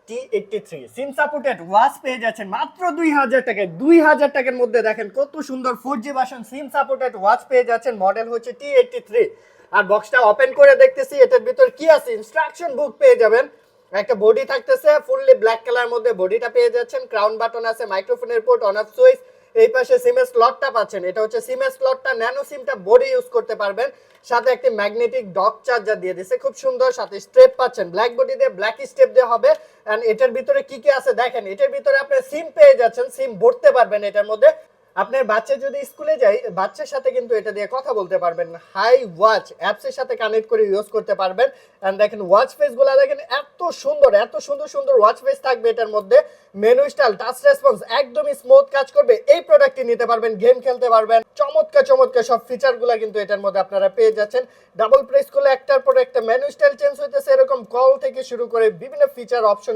T83 SIM supported watch পেয়ে যাচ্ছেন মাত্র 2000 টাকায়। 2000 টাকার মধ্যে দেখেন কত সুন্দর 4G version SIM supported watch পেয়ে যাচ্ছেন। মডেল হচ্ছে T83। আর বক্সটা ওপেন করে দেখতেছি এটার ভিতর কি আছে। ইনস্ট্রাকশন বুক পেয়ে যাবেন, একটা বডি থাকতেছে ফুললি ব্ল্যাক কালার মধ্যে বডিটা পেয়ে যাচ্ছেন। ক্রাউন বাটন আছে, মাইক্রোফোনের পোর্ট, অন অফ সুইচ। এই পাশে সিমের স্লটটা পাচ্ছেন, এটা হচ্ছে সিমের স্লটটা। ন্যানো সিমটা বডি ইউজ করতে পারবেন। সাথে একটি ম্যাগনেটিক ডক চার্জার দিয়ে দিয়েছে খুব সুন্দর। সাথে স্ট্রেপ পাচ্ছেন, ব্ল্যাক বডি দিয়ে ব্ল্যাক স্ট্রেপ দিয়ে হবে। এন্ড এটার ভিতরে কি কি আছে দেখেন, এটার ভিতরে আপনি সিম পেয়ে যাচ্ছেন, সিম ভরতে পারবেন এটার মধ্যে। আপনার বাচ্চা যদি স্কুলে যায়, বাচ্চার সাথে কিন্তু এটা দিয়ে কথা বলতে পারবেন। হাই ওয়াচ অ্যাপসের সাথে কানেক্ট করে ইউজ করতে পারবেন। এন্ড দেখেন ওয়াচ ফেসগুলো দেখেন, এত সুন্দর এত সুন্দর সুন্দর ওয়াচ ফেস থাকবে এটার মধ্যে। মেনু স্টাইল, টাচ রেসপন্স একদমই স্মুথ কাজ করবে। এই প্রোডাক্টটি নিতে পারবেন, গেম খেলতে পারবেন। চমৎকার চমৎকার সব ফিচারগুলো কিন্তু এটার মধ্যে আপনারা পেয়ে যাচ্ছেন। ডাবল প্রেস করলে একটার পর একটা মেনু স্টাইল চেঞ্জ হইতেছে, এরকম কল থেকে শুরু করে বিভিন্ন ফিচার অপশন